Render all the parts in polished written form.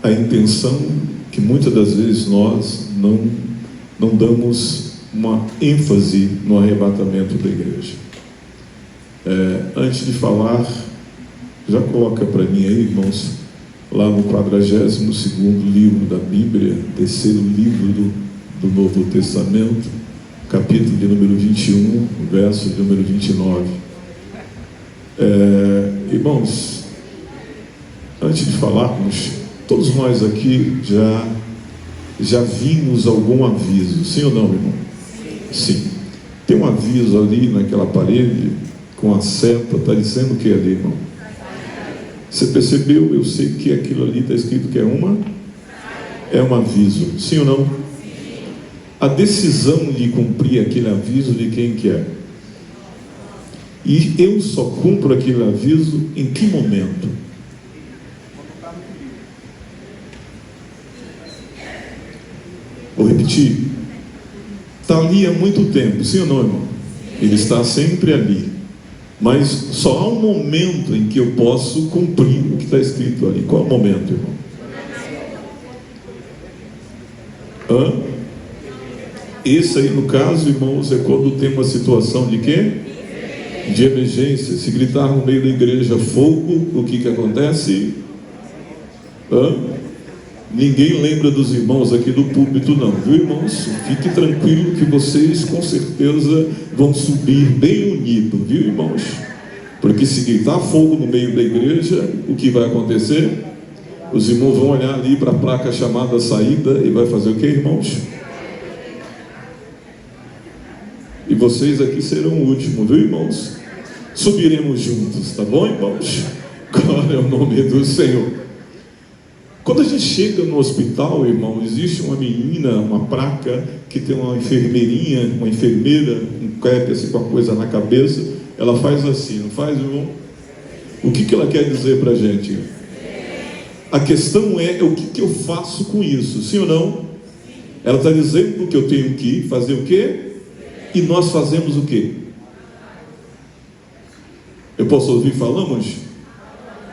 a intenção que muitas das vezes nós não damos uma ênfase no arrebatamento da igreja. Antes de falar, já coloca para mim aí, irmãos, lá no 42º livro da Bíblia, terceiro livro do Novo Testamento, capítulo de número 21, verso de número 29. Irmãos, antes de falarmos, todos nós aqui já vimos algum aviso, sim ou não, irmão? Sim. Tem um aviso ali naquela parede, com a seta, está dizendo o que ali, irmão? Você percebeu? Eu sei que aquilo ali está escrito que é um aviso, sim ou não? A decisão de cumprir aquele aviso de quem que é? E eu só cumpro aquele aviso em que momento? Vou repetir. Está ali há muito tempo, sim ou não, irmão? Ele está sempre ali. Mas só há um momento em que eu posso cumprir o que está escrito ali. Qual é o momento, irmão? Esse aí, no caso, irmãos, é quando tem uma situação de quê? De emergência. Se gritar no meio da igreja fogo, o que acontece? Ninguém lembra dos irmãos aqui do púlpito não, viu, irmãos? Fique tranquilo que vocês com certeza vão subir bem unidos, viu, irmãos? Porque se gritar fogo no meio da igreja, o que vai acontecer? Os irmãos vão olhar ali para a placa chamada saída e vai fazer o que, irmãos? E vocês aqui serão o último, viu, irmãos? Subiremos juntos, tá bom, irmãos? Glória ao nome do Senhor. Quando a gente chega no hospital, irmão, existe uma menina, uma placa, que tem uma enfermeirinha, uma enfermeira, um crepe assim com a coisa na cabeça, ela faz assim, não faz, irmão? O que ela quer dizer pra gente? A questão é o que eu faço com isso, sim ou não? Ela está dizendo que eu tenho que fazer o quê? E nós fazemos o quê? Eu posso ouvir falamos?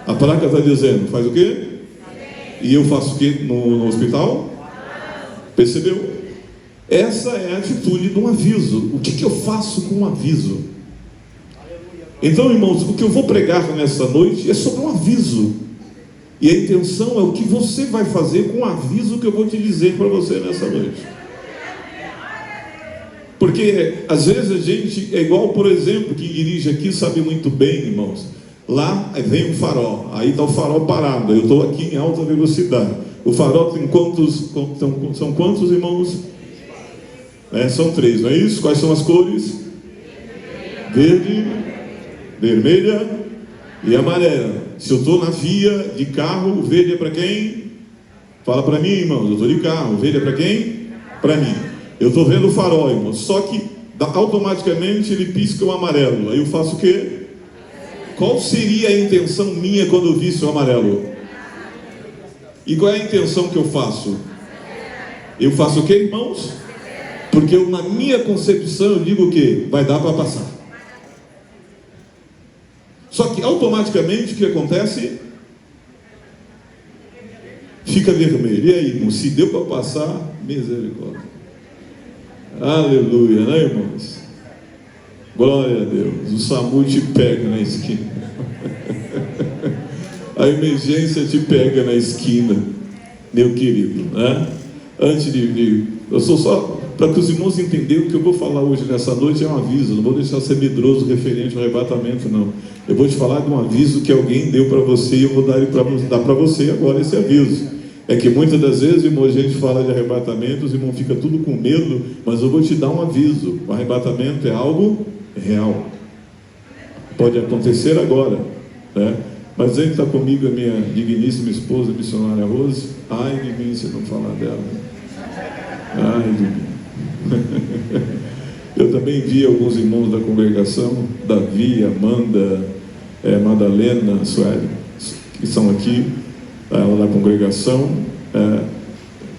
A placa está dizendo, faz o quê? E eu faço o quê no hospital? Percebeu? Essa é a atitude de um aviso. O que eu faço com um aviso? Então, irmãos, o que eu vou pregar nessa noite é sobre um aviso. E a intenção é o que você vai fazer com o aviso que eu vou te dizer para você nessa noite. Porque às vezes a gente é igual, por exemplo, quem dirige aqui sabe muito bem, irmãos. Lá vem um farol, aí está o farol parado, eu estou aqui em alta velocidade. O farol tem são quantos, irmãos? São 3, não é isso? Quais são as cores? Verde, vermelha e amarela. Se eu estou na via de carro, o verde é para quem? Fala para mim, irmãos, eu estou de carro, o verde é para quem? Para mim. Eu estou vendo o farol, irmãos, só que automaticamente ele pisca o amarelo, aí eu faço o quê? Qual seria a intenção minha quando eu visse o amarelo? E qual é a intenção que eu faço? Eu faço o que, irmãos? Porque na minha concepção eu digo o que? Vai dar para passar. Só que automaticamente o que acontece? Fica vermelho. E aí, irmão? Se deu para passar, misericórdia. Aleluia, né, irmãos? Glória a Deus. O SAMU te pega na esquina. A emergência te pega na esquina, meu querido, né? Antes eu sou só para que os irmãos entendam o que eu vou falar hoje nessa noite. É um aviso, não vou deixar ser medroso referente ao arrebatamento, não. Eu vou te falar de um aviso que alguém deu para você e eu vou dar para você agora esse aviso. É que muitas das vezes, irmão, a gente fala de arrebatamento, os irmãos ficam tudo com medo, mas eu vou te dar um aviso. O arrebatamento é algo real. Pode acontecer agora, né? Mas ele está comigo, a minha digníssima esposa, missionária Rose. Ai de mim se não falar dela. Ai de mim. Eu também vi alguns irmãos da congregação, Davi, Amanda, Madalena, Sueli, que são aqui, ela da congregação.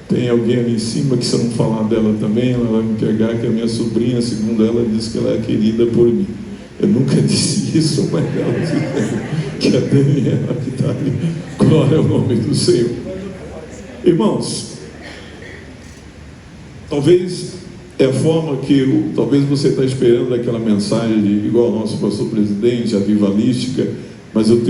Tem alguém ali em cima que, se eu não falar dela também, ela vai me pegar, que a minha sobrinha, segundo ela, diz que ela é querida por mim. Eu nunca disse isso, mas ela disse que a Daniela que está ali. Glória ao nome do Senhor. Irmãos, talvez é a forma que talvez você está esperando aquela mensagem igual ao nosso pastor presidente, avivalística, mas eu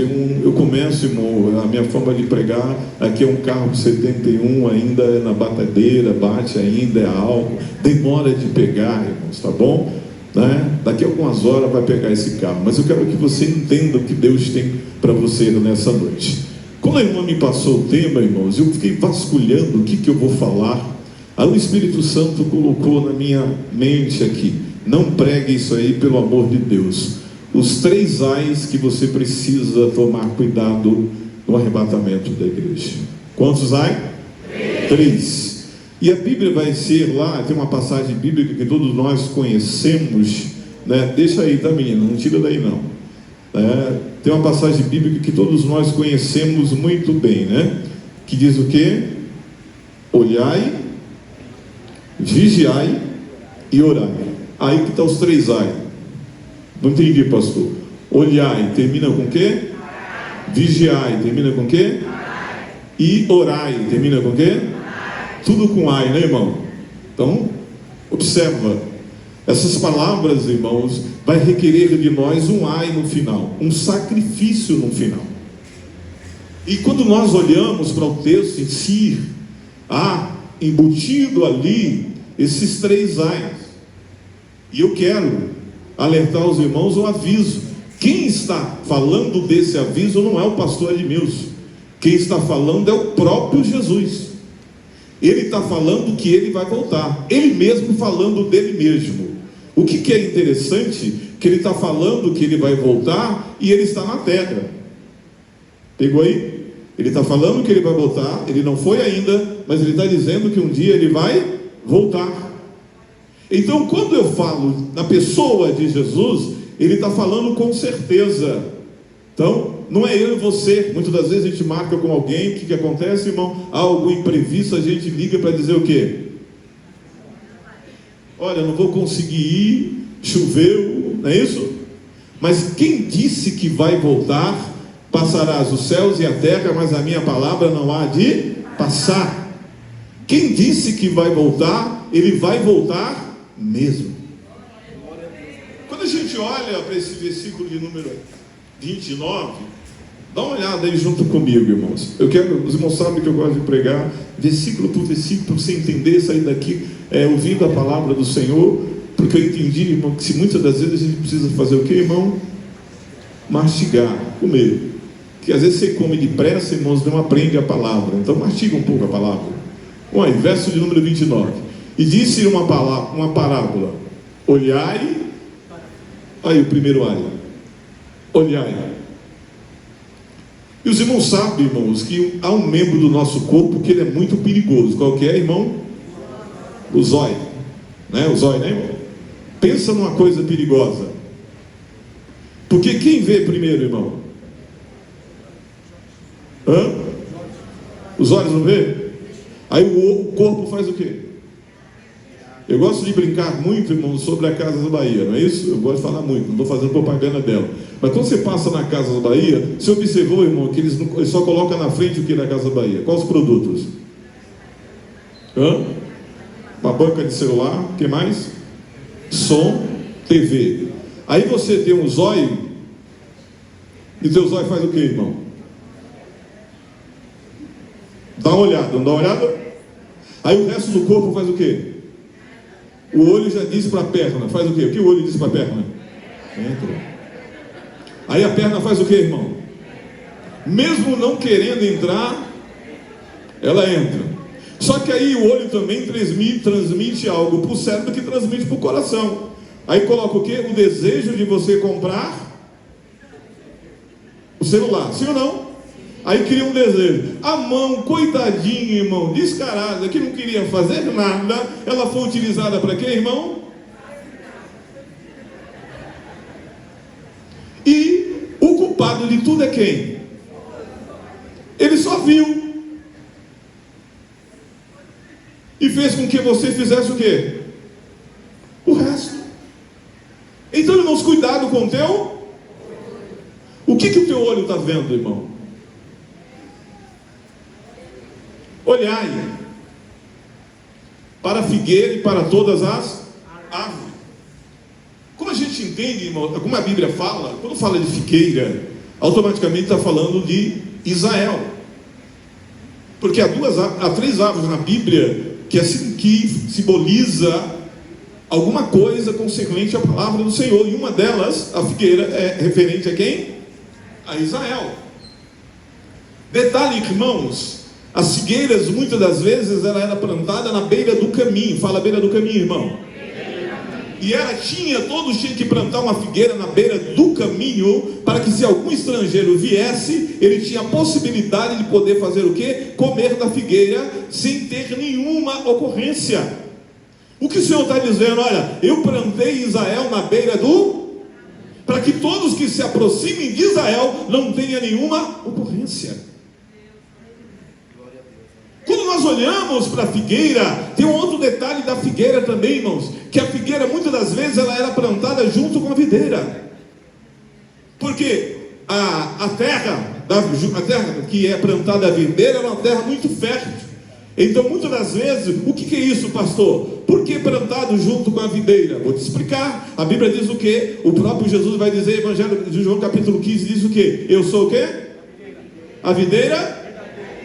começo, irmão, a minha forma de pregar, aqui é um carro 71, ainda é na batedeira, bate ainda, é álcool, demora de pegar, irmãos, tá bom? Né? Daqui a algumas horas vai pegar esse carro, mas eu quero que você entenda o que Deus tem para você nessa noite. Quando a irmã me passou o tema, irmãos, eu fiquei vasculhando o que eu vou falar. Aí o Espírito Santo colocou na minha mente aqui: não pregue isso aí, pelo amor de Deus. Os 3 ais que você precisa tomar cuidado no arrebatamento da igreja. Quantos ai? 3. E a Bíblia vai ser lá, tem uma passagem bíblica que todos nós conhecemos, né? Deixa aí, tá, menina? Não tira daí não. Tem uma passagem bíblica que todos nós conhecemos muito bem, né? Que diz o quê? Olhai, vigiai e orai. Aí que está os 3 ai. Não entendi, pastor. Olhai termina com o quê? Vigiai termina com o quê? E orai termina com o quê? Tudo com ai, né, irmão? Então, observa. Essas palavras, irmãos, vai requerer de nós um ai no final, um sacrifício no final. E quando nós olhamos para o texto em si, embutido ali esses 3 ais. E eu quero alertar os irmãos um aviso. Quem está falando desse aviso não é o pastor Edmilson. Quem está falando é o próprio Jesus. Ele está falando que ele vai voltar, ele mesmo falando dele mesmo. O que é interessante, que ele está falando que ele vai voltar e ele está na terra. Pegou aí? Ele está falando que ele vai voltar, ele não foi ainda, mas ele está dizendo que um dia ele vai voltar. Então, quando eu falo na pessoa de Jesus, ele está falando com certeza. Então, não é eu e você. Muitas das vezes a gente marca com alguém, o que acontece, irmão? Há algo imprevisto, a gente liga para dizer o quê? Olha, não vou conseguir ir, choveu, não é isso? Mas quem disse que vai voltar, passarás os céus e a terra, mas a minha palavra não há de passar. Quem disse que vai voltar, ele vai voltar mesmo. Quando a gente olha para esse versículo de número 29, dá uma olhada aí junto comigo, irmãos. Os irmãos sabem que eu gosto de pregar versículo por versículo, para você entender, sair daqui ouvindo a palavra do Senhor, porque eu entendi, irmão, que muitas das vezes a gente precisa fazer o que, irmão? Mastigar, comer. Que às vezes você come depressa, irmãos, não aprende a palavra. Então mastiga um pouco a palavra. Olha, verso de número 29. E disse uma parábola: olhai. Aí o primeiro ai. Olhai. E os irmãos sabem, irmãos, que há um membro do nosso corpo que ele é muito perigoso. Qual que é, irmão? O zóio. Né? O zóio, né, irmão? Pensa numa coisa perigosa. Porque quem vê primeiro, irmão? Os olhos não vê? Aí o corpo faz o quê? Eu gosto de brincar muito, irmão, sobre a Casas Bahia, não é isso? Eu gosto de falar muito, não estou fazendo propaganda dela. Mas quando você passa na Casas Bahia, você observou, irmão, que eles só colocam na frente o que na Casa Bahia? Quais os produtos? Uma banca de celular, o que mais? Som, TV. Aí você tem um zóio, e teu zóio faz o que, irmão? Dá uma olhada, não dá uma olhada? Aí o resto do corpo faz o quê? O olho já disse para a perna, faz o quê? O que o olho disse para a perna? Entra. Aí a perna faz o quê, irmão? Mesmo não querendo entrar, ela entra. Só que aí o olho também transmite algo para o cérebro que transmite para o coração. Aí coloca o quê? O desejo de você comprar o celular, sim ou não? Aí cria um desejo. A mão, coitadinha, irmão, descarada, que não queria fazer nada, ela foi utilizada para quê, irmão? E o culpado de tudo é quem? Ele só viu. E fez com que você fizesse o quê? O resto. Então, irmãos, cuidado com o teu. O O que o teu olho está vendo, irmão? Olhai para a figueira e para todas as árvores. Como a gente entende, irmão, como a Bíblia fala, quando fala de figueira, automaticamente está falando de Israel. Porque há 3 árvores na Bíblia que simboliza alguma coisa concernente à palavra do Senhor. E uma delas, a figueira, é referente a quem? A Israel. Detalhe, irmãos, as figueiras, muitas das vezes, ela era plantada na beira do caminho. Fala beira do caminho, irmão. E todos tinham que plantar uma figueira na beira do caminho, para que se algum estrangeiro viesse, ele tinha a possibilidade de poder fazer o quê? Comer da figueira, sem ter nenhuma ocorrência. O que o Senhor está dizendo? Olha, eu plantei Israel na beira para que todos que se aproximem de Israel não tenham nenhuma ocorrência. Quando nós olhamos para a figueira, tem um outro detalhe da figueira também, irmãos, que a figueira muitas das vezes ela era plantada junto com a videira, porque a terra que é plantada a videira era uma terra muito fértil. Então muitas das vezes, o que é isso, pastor? Por que plantado junto com a videira? Vou te explicar. A Bíblia diz o quê? O próprio Jesus vai dizer, Evangelho de João capítulo 15, diz o quê? Eu sou o quê? A videira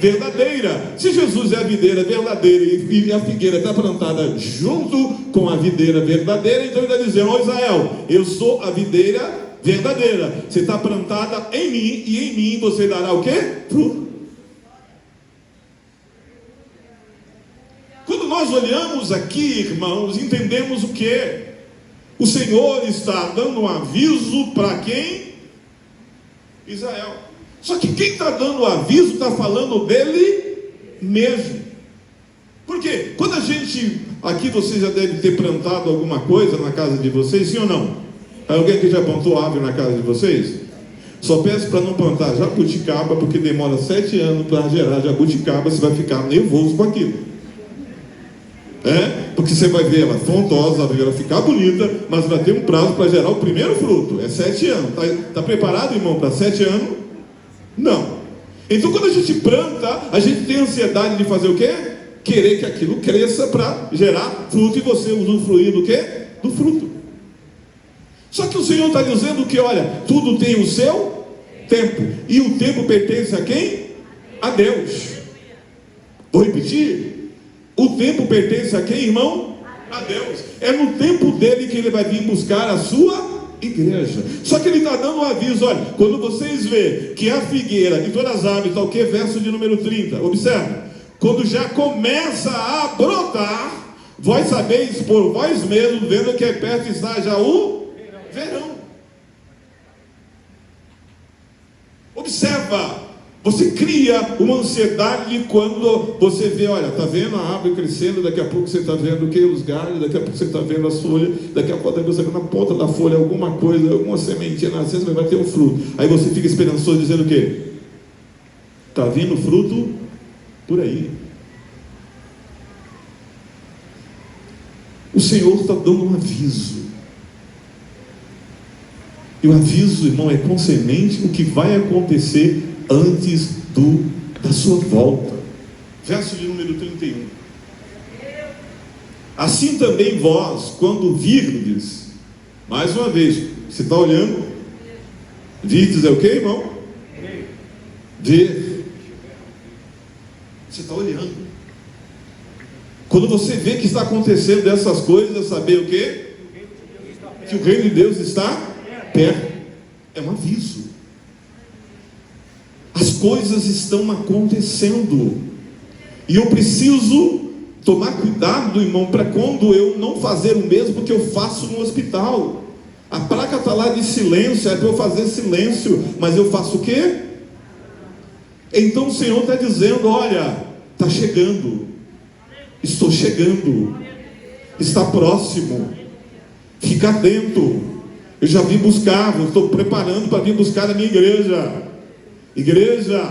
verdadeira. Se Jesus é a videira verdadeira e a figueira está plantada junto com a videira verdadeira, então ele está dizendo: ó Israel, eu sou a videira verdadeira. Você está plantada em mim, e em mim você dará o quê? Fruto. Quando nós olhamos aqui, irmãos, entendemos o que? O Senhor está dando um aviso para quem? Israel. Só que quem está dando o aviso está falando dele mesmo. Porque quando a gente, aqui você já deve ter plantado alguma coisa na casa de vocês, sim ou não? Alguém que já plantou árvore na casa de vocês? Só peço para não plantar jabuticaba, porque demora 7 anos para gerar jabuticaba, você vai ficar nervoso com aquilo. Porque você vai ver ela frondosa, vai ver ela ficar bonita, mas vai ter um prazo para gerar o primeiro fruto. É 7 anos. Está preparado, irmão, para 7 anos? Não. Então quando a gente planta, a gente tem ansiedade de fazer o quê? Querer que aquilo cresça para gerar fruto, e você usufruir do quê? Do fruto. Só que o Senhor está dizendo que, olha, tudo tem o seu tempo, e o tempo pertence a quem? A Deus. Vou repetir. O tempo pertence a quem, irmão? A Deus. É no tempo dele que ele vai vir buscar a sua igreja. Só que ele está dando um aviso: olha, quando vocês vê que a figueira e todas as árvores, está o que? Verso de número 30, observa, quando já começa a brotar, vós sabeis por vós mesmos, vendo que perto está já o verão. Observa, você cria uma ansiedade quando você vê, olha, está vendo a árvore crescendo, daqui a pouco você está vendo o que? Os galhos, daqui a pouco você está vendo as folhas, daqui a pouco você está vendo na ponta da folha alguma coisa, alguma sementinha nascendo, vai ter um fruto. Aí você fica esperançoso, dizendo o quê? Está vindo fruto por aí. O Senhor está dando um aviso. E o aviso, irmão, é concernente o que vai acontecer antes da sua volta. Verso de número 31. Assim também vós, quando virdes, mais uma vez, você está olhando? Virdes é o que, irmão? Ver. Você está olhando. Quando você vê que está acontecendo dessas coisas, saber o que? Que o reino de Deus está perto. É um aviso. As coisas estão acontecendo, e eu preciso tomar cuidado, irmão, para quando eu não fazer o mesmo que eu faço no hospital. A placa está lá de silêncio, é para eu fazer silêncio, mas eu faço o quê? Então o Senhor está dizendo: olha, está chegando, estou chegando, está próximo, fica atento. Eu já vim buscar, eu estou preparando para vir buscar a minha igreja. Igreja,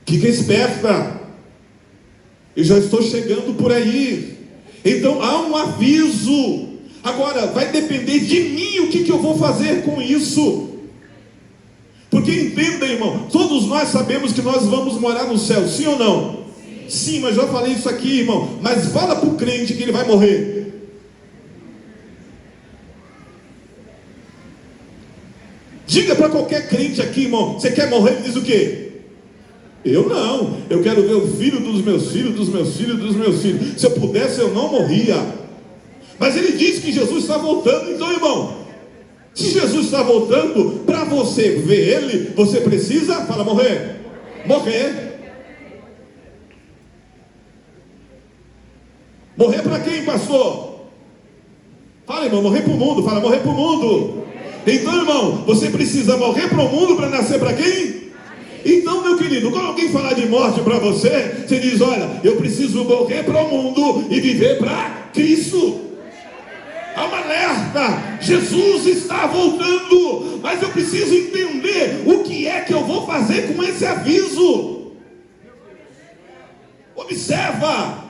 fica esperta, eu já estou chegando por aí. Então há um aviso. Agora vai depender de mim o que eu vou fazer com isso. Porque entenda, irmão, todos nós sabemos que nós vamos morar no céu, sim ou não? Sim, mas já falei isso aqui, irmão. Mas fala para o crente que ele vai morrer. Diga para qualquer crente aqui, irmão, você quer morrer? Ele diz o quê? Eu não, eu quero ver o filho dos meus filhos, dos meus filhos, dos meus filhos. Se eu pudesse, eu não morria. Mas ele diz que Jesus está voltando. Então, irmão, se Jesus está voltando, para você ver ele, você precisa, fala, morrer. Morrer. Morrer para quem, pastor? Fala, irmão, morrer para o mundo. Fala, morrer para o mundo. Então, irmão, você precisa morrer para o mundo para nascer para quem? Então, meu querido, quando alguém falar de morte para você, você diz, olha, eu preciso morrer para o mundo e viver para Cristo. Há um alerta, Jesus está voltando, mas eu preciso entender o que é que eu vou fazer com esse aviso. Observa,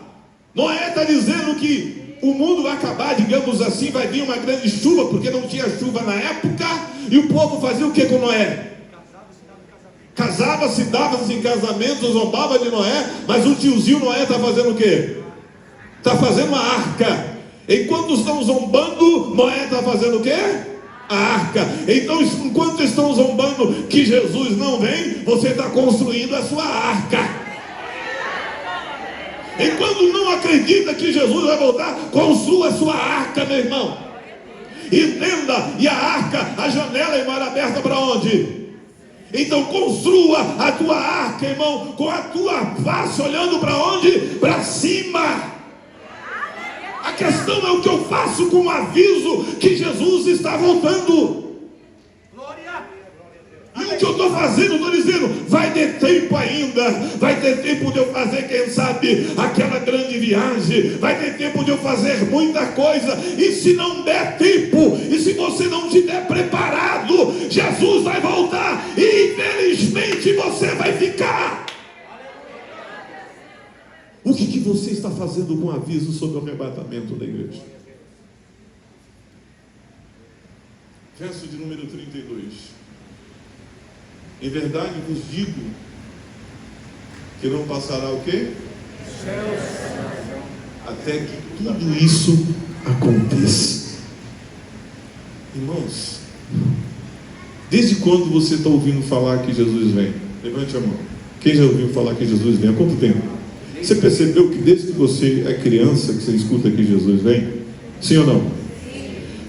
Noé está dizendo que o mundo vai acabar, digamos assim, vai vir uma grande chuva, porque não tinha chuva na época, e o povo fazia o que com Noé? Casava-se, dava-se em casamento, zombava de Noé, mas o tiozinho Noé está fazendo o quê? Está fazendo uma arca. Enquanto estão zombando, Noé está fazendo o quê? A arca. Então, enquanto estão zombando que Jesus não vem, você está construindo a sua arca. Enquanto não acredita que Jesus vai voltar, construa a sua arca, meu irmão. Entenda, e a arca, a janela e mar aberta para onde? Então construa a tua arca, irmão, com a tua face olhando para onde? Para cima. A questão é o que eu faço com o aviso que Jesus está voltando. E o que eu estou fazendo? Estou dizendo, vai ter tempo ainda, vai ter tempo de eu fazer, quem sabe, aquela grande viagem, vai ter tempo de eu fazer muita coisa, e se não der tempo, e se você não estiver preparado, Jesus vai voltar, e infelizmente você vai ficar. O que você está fazendo com o aviso sobre o arrebatamento da igreja? Verso de número 32. Em verdade vos digo que não passará o quê? Até que tudo isso aconteça. Irmãos, desde quando você está ouvindo falar que Jesus vem? Levante a mão. Quem já ouviu falar que Jesus vem? Há quanto tempo? Você percebeu que desde que você é criança que você escuta que Jesus vem? Sim ou não?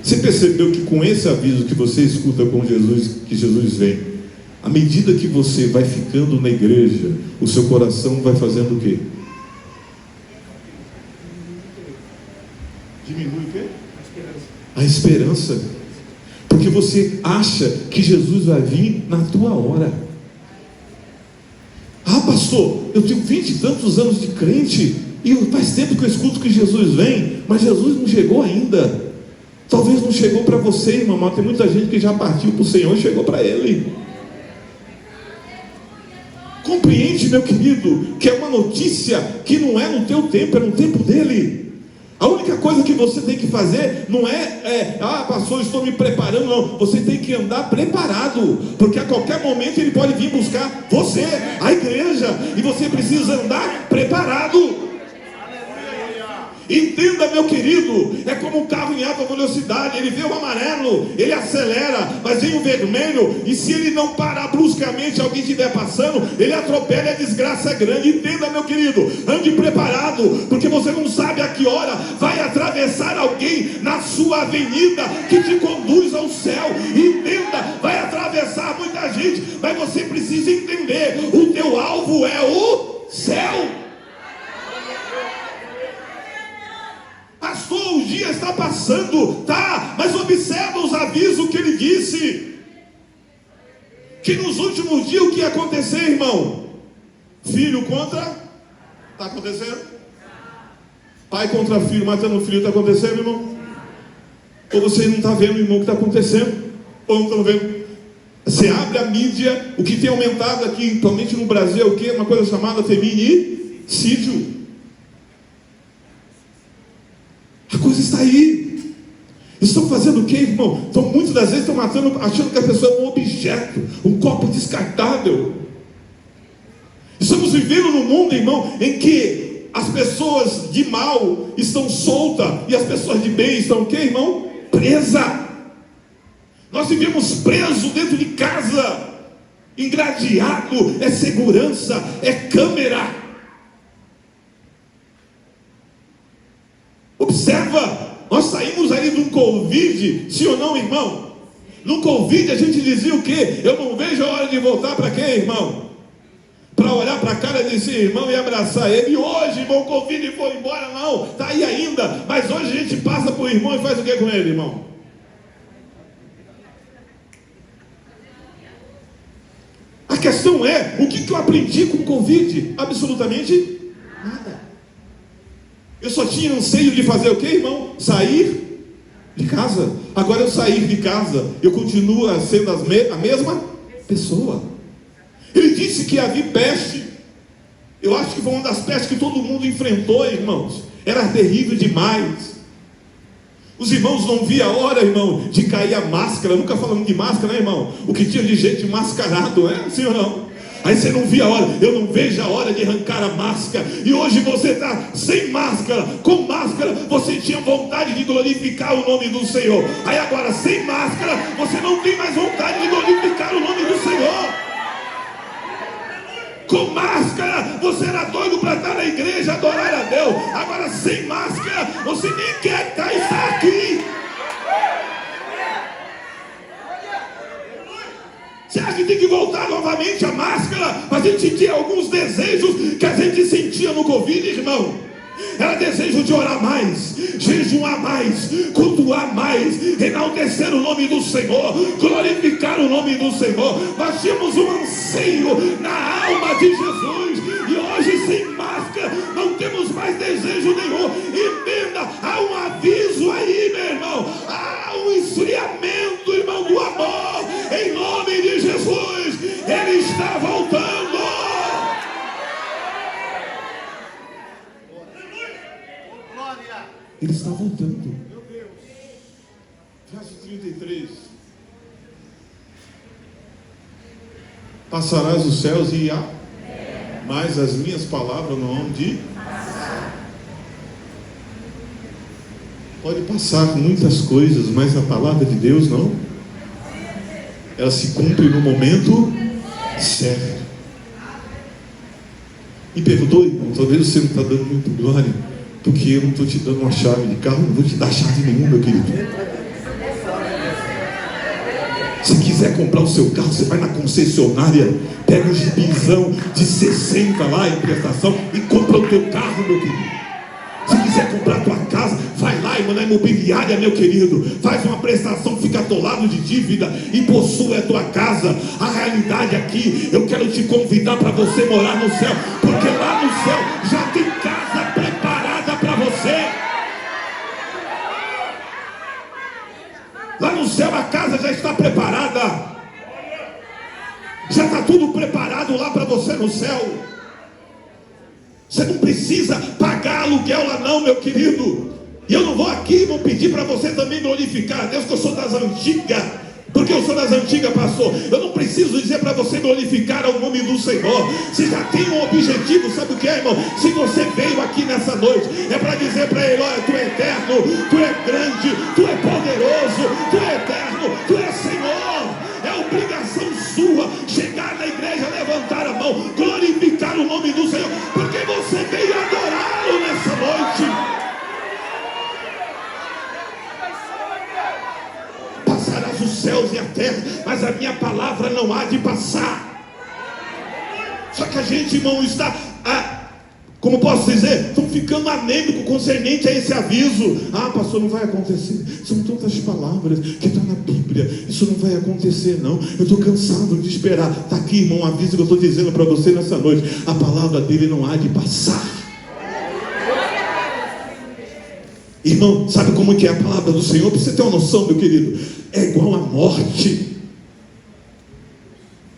Você percebeu que com esse aviso que você escuta com Jesus, que Jesus vem, à medida que você vai ficando na igreja, o seu coração vai fazendo o quê? Diminui o quê? A esperança. Porque você acha que Jesus vai vir na tua hora. Ah, pastor, eu tenho 20 e tantos anos de crente, e faz tempo que eu escuto que Jesus vem, mas Jesus não chegou ainda. Talvez não chegou para você, irmão, mas tem muita gente que já partiu para o Senhor e chegou para Ele. Compreende, meu querido, que é uma notícia que não é no teu tempo, é no tempo dele. A única coisa que você tem que fazer não é pastor, estou me preparando, não. Você tem que andar preparado, porque a qualquer momento ele pode vir buscar você, a igreja, e você precisa andar preparado. Entenda, meu querido, é como um carro em alta velocidade. Ele vê o amarelo, ele acelera, mas vem o vermelho, e se ele não parar bruscamente, alguém estiver passando, ele atropela, e a desgraça é grande. Entenda, meu querido, ande preparado, porque você não sabe a que hora vai atravessar alguém na sua avenida que te conduz ao céu. Entenda, vai atravessar muita gente, mas você precisa entender, o teu alvo é o céu. Pastor, o dia está passando, tá, mas observa os avisos que ele disse, que nos últimos dias o que ia acontecer, irmão? Filho contra, está acontecendo? Pai contra filho, matando filho, está acontecendo, irmão? Ou você não está vendo, irmão, o que está acontecendo? Ou não estão vendo? Você abre a mídia, o que tem aumentado aqui, principalmente no Brasil, é o que? Uma coisa chamada feminicídio. A coisa está aí. Estão fazendo o que, irmão? Então, muitas das vezes estão matando, achando que a pessoa é um objeto, um copo descartável. Estamos vivendo num mundo, irmão, em que as pessoas de mal estão soltas e as pessoas de bem estão o que, irmão? Presa. Nós vivemos presos dentro de casa, engradeado, é segurança, é câmera. Observa, nós saímos aí de um Covid, sim ou não, irmão? No Covid a gente dizia o quê? Eu não vejo a hora de voltar para quê, irmão? Para olhar para a cara desse irmão e abraçar ele. E hoje, irmão, o Covid foi embora, não, está aí ainda. Mas hoje a gente passa por irmão e faz o que com ele, irmão? A questão é, o que eu aprendi com o Covid? Absolutamente nada. Eu só tinha anseio de fazer o que, irmão? Sair de casa. Agora eu sair de casa, eu continuo sendo a mesma pessoa. Ele disse que havia peste. Eu acho que foi uma das pestes que todo mundo enfrentou, irmãos. Era terrível demais. Os irmãos não viam a hora, irmão, de cair a máscara. Nunca falamos de máscara, né, irmão? O que tinha de gente mascarado, é? Sim ou não? Aí você não via a hora. Eu não vejo a hora de arrancar a máscara. E hoje você está sem máscara. Com máscara você tinha vontade de glorificar o nome do Senhor. Aí agora sem máscara você não tem mais vontade de glorificar o nome do Senhor. Com máscara você era doido para estar na igreja, adorar a Deus. Agora sem máscara você nem quer estar aqui. Será que tem que voltar novamente a máscara? A gente tinha alguns desejos que a gente sentia no Covid, irmão. Era desejo de orar mais, jejuar mais, cultuar mais, enaltecer o nome do Senhor, glorificar o nome do Senhor. Nós tínhamos um anseio na alma de Jesus. E hoje sem máscara não temos mais desejo nenhum. Emenda, há um aviso aí, meu irmão. Há um esfriamento, irmão, do amor. Em nome de Jesus, Ele está voltando. Ele está voltando. Verso 33. Passarás os céus e mas as minhas palavras não hão de pode passar muitas coisas, mas a palavra de Deus não. Ela se cumpre no momento certo. Me perdoe, irmão, talvez você não está dando muito glória, porque eu não estou te dando uma chave de carro, não vou te dar chave nenhuma, meu querido. Se quiser comprar o seu carro, você vai na concessionária, pega um gibizão de 60 lá em prestação e compra o teu carro, meu querido. Se quiser comprar a tua casa, vai lá, irmão, na imobiliária, meu querido, faz uma prestação, fica atolado de dívida e possui a tua casa. A realidade aqui, eu quero te convidar para você morar no céu, porque lá no céu já tem casa preparada para você. Lá no céu a casa já está preparada. Já está tudo preparado lá para você no céu. Você não precisa pagar aluguel lá não, meu querido. E eu não vou aqui, vou pedir para você também glorificar a Deus, que eu sou das antigas. Porque eu sou das antigas, pastor. Eu não preciso dizer para você glorificar o nome do Senhor. Você já tem um objetivo, sabe o que é, irmão? Se você veio aqui nessa noite, é para dizer para Ele: olha, Tu é eterno, Tu é grande, Tu é poderoso, Tu é eterno, Tu é Senhor. É obrigação sua chegar na igreja, levantar a mão, glorificar o nome do Senhor, porque você veio adorá-lo nessa noite. Passarás os céus e a terra, mas a minha palavra não há de passar. Só que a gente, irmão, está, como posso dizer, estão ficando anêmico concernente a esse aviso. Ah, pastor, não vai acontecer. São tantas palavras que estão na Bíblia. Isso não vai acontecer, não. Eu estou cansado de esperar. Está aqui, irmão, um aviso que eu estou dizendo para você nessa noite. A palavra dele não há de passar. Irmão, sabe como que é a palavra do Senhor? Para você ter uma noção, meu querido, é igual a morte.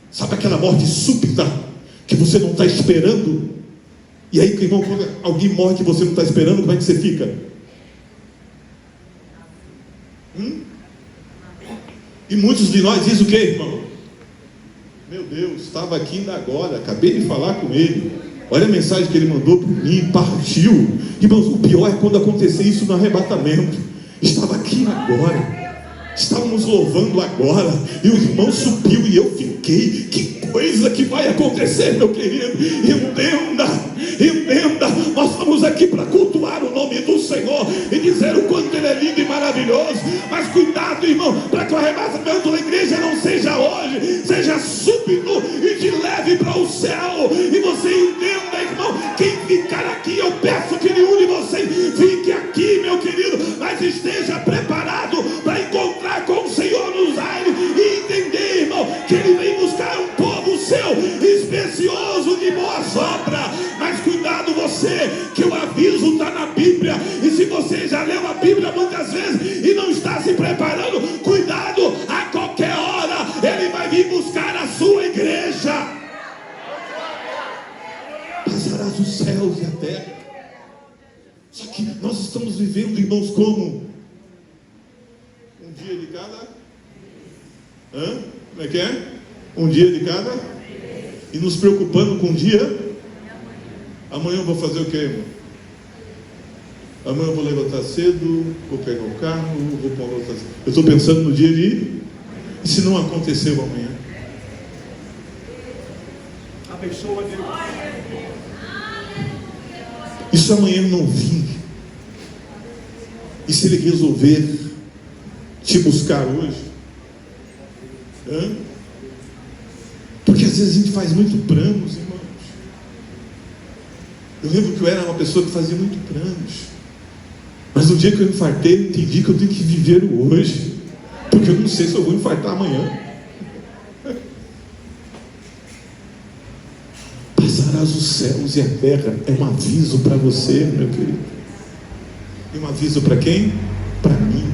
Sabe aquela morte súbita que você não está esperando? E aí, irmão, quando alguém morre que você não está esperando, como é que você fica? E muitos de nós dizem o que, irmão? Meu Deus, estava aqui ainda agora, acabei de falar com ele. Olha a mensagem que ele mandou para mim, partiu. Irmãos, o pior é quando acontecer isso no arrebatamento. Estava aqui agora, estávamos louvando agora, e o irmão subiu e eu fiquei. Que coisa que vai acontecer, meu querido. Entenda, nós estamos aqui para cultuar o nome do Senhor e dizer o quanto Ele é lindo e maravilhoso. Mas cuidado, irmão, para que o arrebatamento da igreja não seja hoje, seja súbito e te leve para o céu. E você entenda, irmão, quem ficar aqui, eu peço que nenhum de vocês fique aqui, meu querido, mas esteja preparado para encontrar com o Senhor nos aires e entender, irmão, que Ele vem buscar um povo seu, especioso de boa obra. Mas cuidado você, que o aviso está na Bíblia, e se você já leu a Bíblia muitas vezes e não está se preparando, cuidado, a qualquer hora Ele vai vir buscar a sua igreja. Passarás os céus e a terra. Só que nós estamos vivendo, irmãos, como? Um dia de cada? Como é que é? Um dia de cada? E nos preocupando com o dia? Amanhã eu vou fazer o que, irmão? Amanhã eu vou levantar cedo, vou pegar o carro, vou para outra. Eu estou pensando no dia de... E se não aconteceu amanhã? Abençoa Deus. E se amanhã não vir? E se Ele resolver te buscar hoje? Porque às vezes a gente faz muito planos, irmãos. Eu lembro que eu era uma pessoa que fazia muito planos, mas no dia que eu infartei, eu entendi que eu tenho que viver o hoje, porque eu não sei se eu vou infartar amanhã. Passarás os céus e a terra. É um aviso para você, meu querido. E um aviso para quem? Para mim.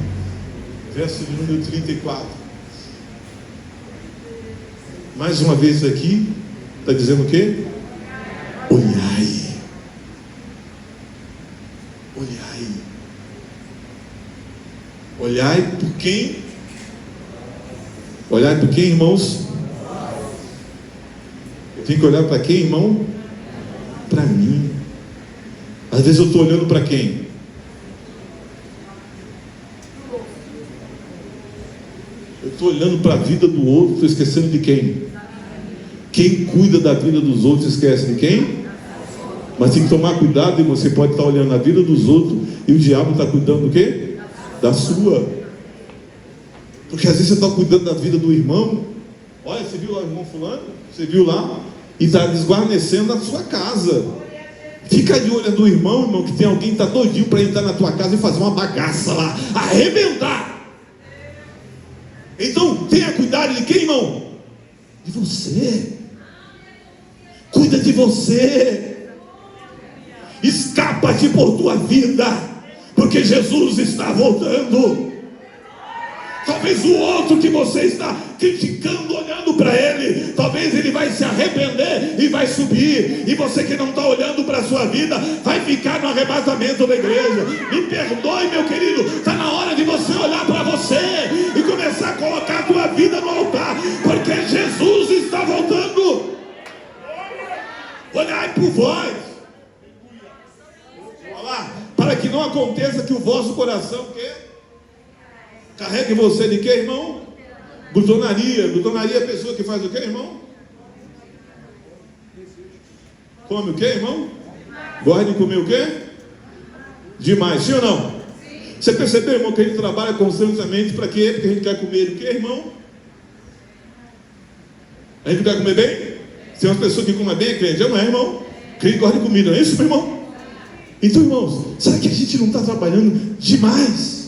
Verso de número 34. Mais uma vez aqui, está dizendo o quê? Olhai. Olhai. Olhai por quem? Olhai por quem, irmãos? Eu tenho que olhar para quem, irmão? Para mim. Às vezes eu estou olhando para quem? Eu estou olhando para a vida do outro, estou esquecendo de quem? Quem cuida da vida dos outros esquece de quem? Mas tem que tomar cuidado, e você pode estar olhando a vida dos outros e o diabo está cuidando do quê? Da sua. Porque às vezes você está cuidando da vida do irmão. Olha, você viu lá o irmão fulano? Você viu lá? E está desguarnecendo a sua casa. Fica de olho do irmão, irmão, que tem alguém que está doidinho para entrar na tua casa e fazer uma bagaça lá, arrebentar. Então tenha cuidado de quem, irmão? De você. Cuida de você. Escapa-te por tua vida, porque Jesus está voltando. Talvez o outro que você está criticando, olhando para ele, talvez ele vai se arrepender e vai subir, e você que não está olhando para a sua vida, vai ficar no arrebatamento da igreja. Me perdoe, meu querido, está na hora de você olhar para você e começar a colocar a tua vida no altar, porque Jesus está voltando. Olhai por vós, olha lá, para que não aconteça que o vosso coração carregue você de quê, irmão? Glutonaria. Glutonaria é a pessoa que faz o quê, irmão? Come o quê, irmão? Gosta de comer o quê? Demais, sim ou não? Você percebeu, irmão, que a gente trabalha constantemente para quê? Porque a gente quer comer o quê, irmão? A gente quer comer bem? Tem umas pessoas que comem bem, é crente, não é, irmão? Crente gosta de comida, não é isso, meu irmão? Então, irmãos, será que a gente não está trabalhando demais?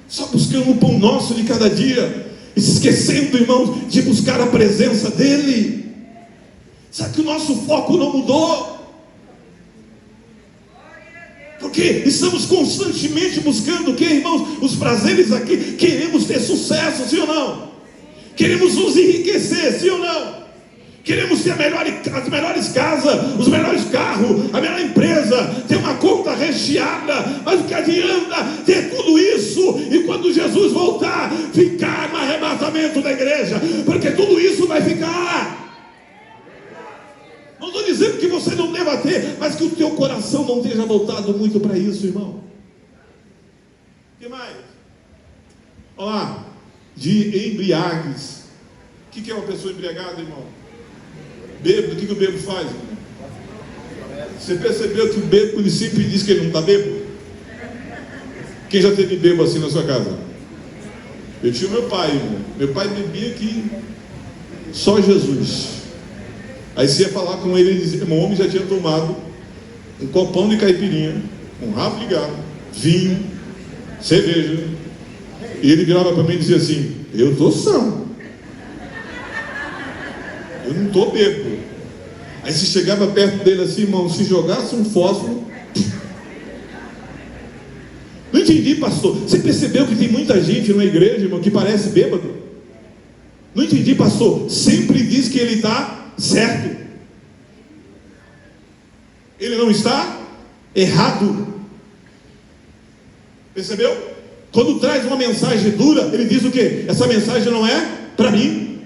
Só buscando o pão nosso de cada dia, e se esquecendo, irmãos, de buscar a presença dEle. Será que o nosso foco não mudou? Porque estamos constantemente buscando o que, irmãos? Os prazeres aqui. Queremos ter sucesso, sim ou não? Queremos nos enriquecer, sim ou não? Queremos ter as melhores casas, os melhores carros, a melhor empresa, ter uma conta recheada. Mas o que adianta ter tudo ficar no arrebatamento da igreja, porque tudo isso vai ficar. Não estou dizendo que você não deva ter, mas que o teu coração não esteja voltado muito para isso, irmão. O que mais? Olha lá, de embriagues. O que é uma pessoa embriagada, irmão? Bêbado, o que o bêbado faz, irmão? Você percebeu que o bêbado, ele sempre diz que ele não está bêbado? Quem já teve bêbado assim na sua casa? Eu tinha meu pai, irmão. Meu pai bebia que só Jesus. Aí você ia falar com ele, ele dizia, meu homem já tinha tomado um copão de caipirinha, um rabo de galo, vinho, cerveja. E ele virava para mim e dizia assim: eu estou são, eu não estou bêbado. Aí você chegava perto dele assim, irmão, se jogasse um fósforo. Não entendi, pastor. Você percebeu que tem muita gente na igreja, irmão, que parece bêbado? Não entendi, pastor. Sempre diz que ele está certo. Ele não está errado. Percebeu? Quando traz uma mensagem dura, ele diz o quê? Essa mensagem não é para mim.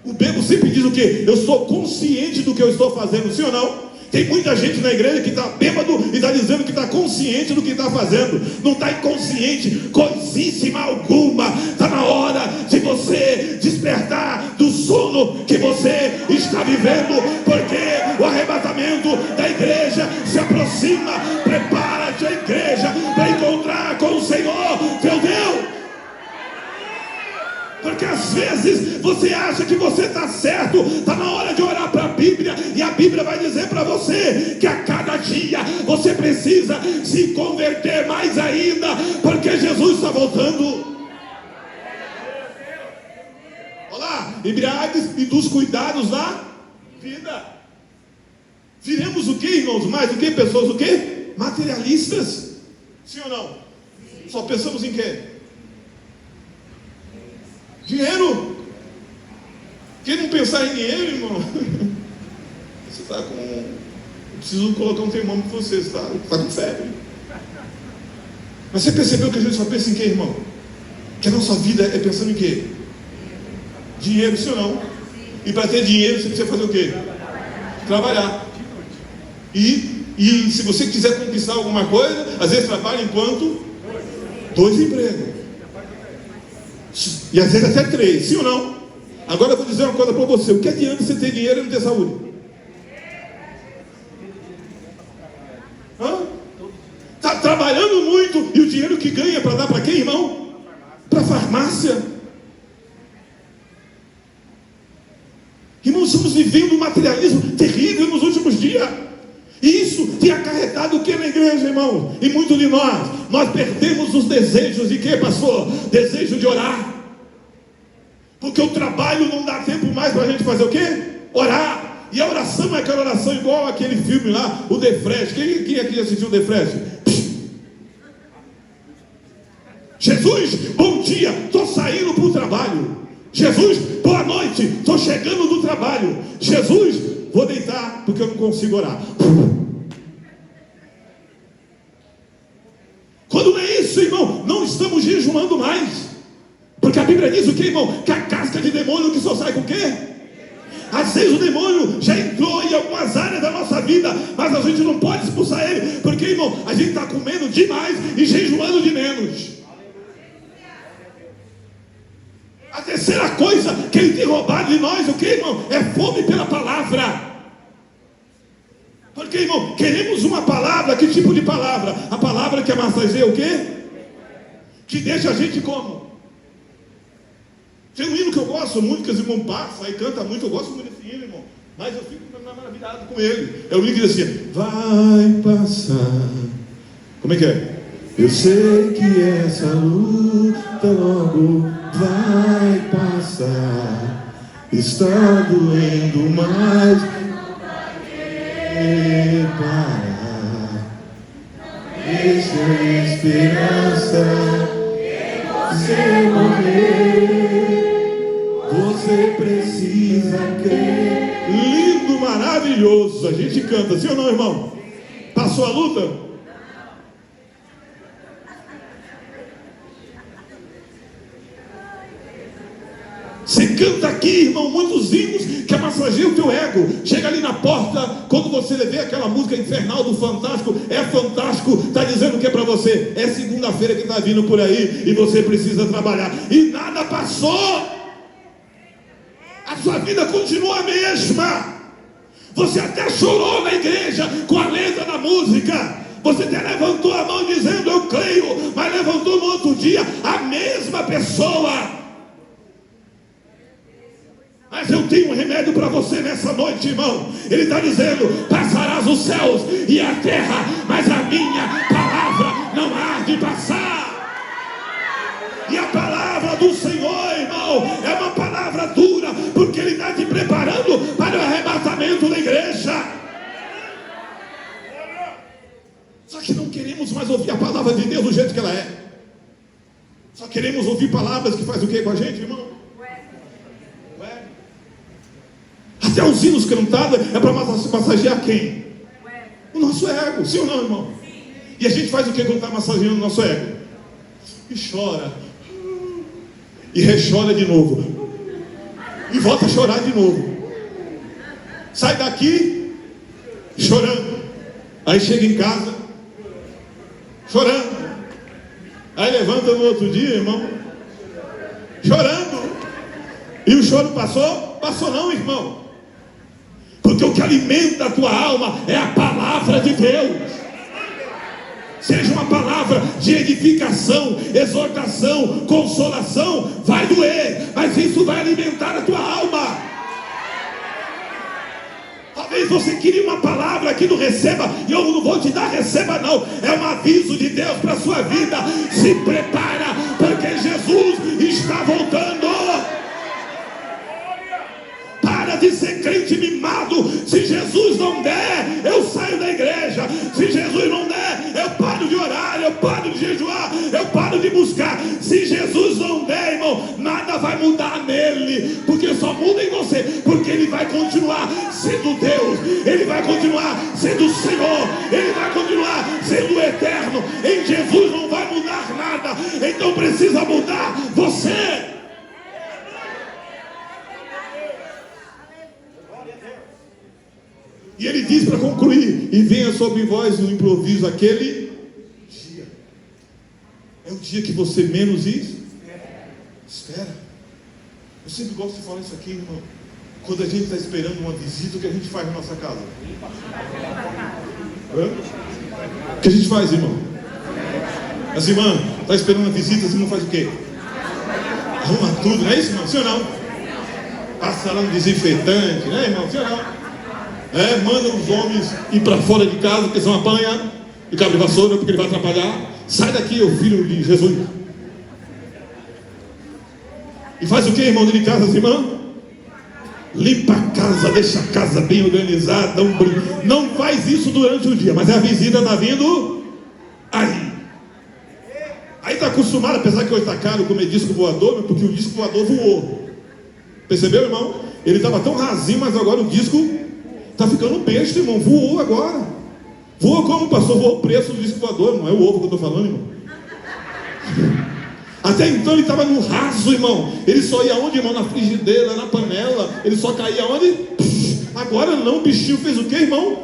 O bêbado sempre diz o quê? Eu sou consciente do que eu estou fazendo, sim ou não? Tem muita gente na igreja que está bêbado e está dizendo que está consciente do que está fazendo. Não está inconsciente, coisíssima alguma. Está na hora de você despertar do sono que você está vivendo, porque o arrebatamento da igreja se aproxima. Prepara-te a igreja para encontrar com o Senhor teu Deus. Porque às vezes você acha que você está certo. Está na hora de orar para a Bíblia, e a Bíblia vai dizer para você que a cada dia você precisa se converter mais ainda, porque Jesus está voltando. Olha lá, embriagues e dos cuidados da vida. Viremos o que, irmãos? Mais do que pessoas o que? Materialistas. Sim ou não? Só pensamos em quê? Dinheiro. Quem não pensar em dinheiro, irmão? Você está com... Eu preciso colocar um termômetro para você. Você está com febre. Mas você percebeu que a gente só pensa em quê, irmão? Que a nossa vida é pensando em quê? Dinheiro, sim ou não? E para ter dinheiro você precisa fazer o quê? Trabalhar. E se você quiser conquistar alguma coisa, às vezes trabalha enquanto 2 empregos. E às vezes até 3, sim ou não? Agora eu vou dizer uma coisa para você: o que adianta você ter dinheiro e não ter saúde? Está trabalhando muito e o dinheiro que ganha para dar para quem, irmão? Para a farmácia. Irmãos, estamos vivendo um materialismo terrível nos últimos dias. E isso tem acarretado o que na igreja, irmão? E muito de nós perdemos os desejos de quê, pastor? Desejo de orar. Porque o trabalho não dá tempo mais para a gente fazer o quê? Orar. E a oração é aquela oração igual aquele filme lá, o The Fresh. Quem aqui assistiu o The Fresh? Jesus, bom dia, estou saindo para o trabalho. Jesus, boa noite, estou chegando do trabalho. Jesus, vou deitar porque eu não consigo orar. Quando não é isso, irmão, não estamos jejuando mais. Porque a Bíblia diz o que, irmão? Que a casca de demônio que só sai com o quê? Às vezes o demônio já entrou em algumas áreas da nossa vida, mas a gente não pode expulsar ele, porque, irmão, a gente está comendo demais e jejuando de menos. A terceira coisa que ele tem roubado de nós, o que, irmão? É fome pela palavra. Porque, irmão, queremos uma palavra. Que tipo de palavra? A palavra que massageia o quê? Que deixa a gente como? Tem um hino que eu gosto muito, que os irmãos passam e canta muito. Eu gosto muito desse hino, irmão, mas eu fico maravilhado com ele. É o hino que diz assim: vai passar. Como é que é? Eu sei que essa luta logo vai passar. Está doendo, mas não vai parar. Deixa a esperança você morrer. Você precisa crer. Lindo, maravilhoso. A gente canta, sim ou não, irmão? Passou a luta? canta aqui, irmão, muitos hinos que massageiam o teu ego. Chega ali na porta, quando você vê aquela música infernal do Fantástico, é fantástico, está dizendo o que é para você? É segunda-feira que está vindo por aí e você precisa trabalhar. E nada passou. A sua vida continua a mesma. Você até chorou na igreja com a letra da música. Você até levantou a mão dizendo eu creio, mas levantou no outro dia a mesma pessoa. Mas eu tenho um remédio para você nessa noite, irmão. Ele está dizendo: passarás os céus e a terra, mas a minha palavra não há de passar. E a palavra do Senhor, irmão, é uma palavra dura, porque Ele está te preparando para o arrebatamento da igreja. Só que não queremos mais ouvir a palavra de Deus do jeito que ela é. Só queremos ouvir palavras que faz o que com a gente, irmão? Até os hinos cantados é para massagear quem? O nosso ego, sim ou não, irmão? E a gente faz o que quando está massageando o nosso ego? E chora. E rechora de novo. E volta a chorar de novo. Sai daqui chorando. Aí chega em casa chorando. Aí levanta no outro dia, irmão, chorando. E o choro passou? Passou não, irmão. Porque o que alimenta a tua alma é a palavra de Deus. Seja uma palavra de edificação, exortação, consolação, vai doer, mas isso vai alimentar a tua alma. Talvez você queria uma palavra que não receba, e eu não vou te dar, receba não. É um aviso de Deus para a sua vida. Se prepara, porque Jesus está voltando. Para de ser crente mimado. Se Jesus não der, eu saio da igreja. Se Jesus não der, eu paro de orar, eu paro de jejuar, eu paro de buscar. Se Jesus não der, irmão, nada vai mudar nele, porque só muda em você, porque ele vai continuar sendo Deus, ele vai continuar sendo o Senhor, ele vai continuar sendo o eterno. Em Jesus não vai mudar nada, então precisa mudar você. E ele diz para concluir: e venha sobre vós no improviso aquele dia. É o dia que você menos espera. Eu sempre gosto de falar isso aqui, irmão. Quando a gente está esperando uma visita, o que a gente faz na nossa casa? O que a gente faz, irmão? As irmãs, está esperando uma visita, as irmãs faz o quê? Arruma tudo, não é isso, irmão? Sim ou não? Passa lá no desinfetante, né, irmão? Sim ou não? Manda os homens ir para fora de casa, porque são apanha, e cabo de vassoura, porque ele vai atrapalhar. Sai daqui, ô filho de Jesus. E faz o que, irmão, dentro de casa, as irmãs? Limpa a casa, deixa a casa bem organizada. Não faz isso durante o dia, mas a visita está vindo aí. Aí está acostumado, apesar que hoje está caro comer disco voador, porque o disco voador voou. Percebeu, irmão? Ele estava tão rasinho, mas agora o disco está ficando besta, irmão. Voou agora. Voou como, pastor? Voou o preço do disco voador. Não é o ovo que eu estou falando, irmão. Até então ele estava no raso, irmão. Ele só ia onde, irmão? Na frigideira, na panela. Ele só caía onde? Agora não, o bichinho fez o que, irmão?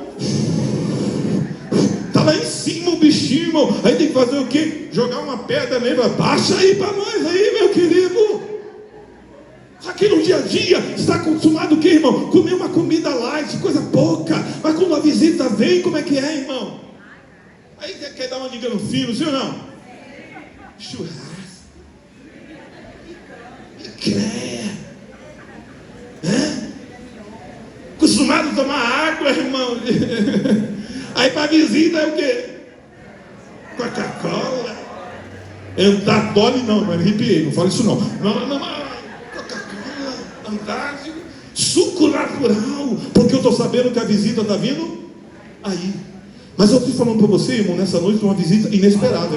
Está lá em cima o bichinho, irmão. Aí tem que fazer o quê? Jogar uma pedra nele. Baixa aí para nós aí, meu querido. Aqui no dia a dia, está acostumado o que, irmão? Comer uma comida light, coisa pouca. Mas quando a visita vem, como é que é, irmão? Aí quer dar uma liga no fino, sim ou não? Churrasco. Acostumado a tomar água, irmão. Aí para visita é o quê? Coca-Cola. Antatole não, mas arrepiei, não fala isso não. Não. Fantástico, suco natural, porque eu estou sabendo que a visita está vindo aí. Mas eu estou falando para você, irmão, nessa noite, uma visita inesperada.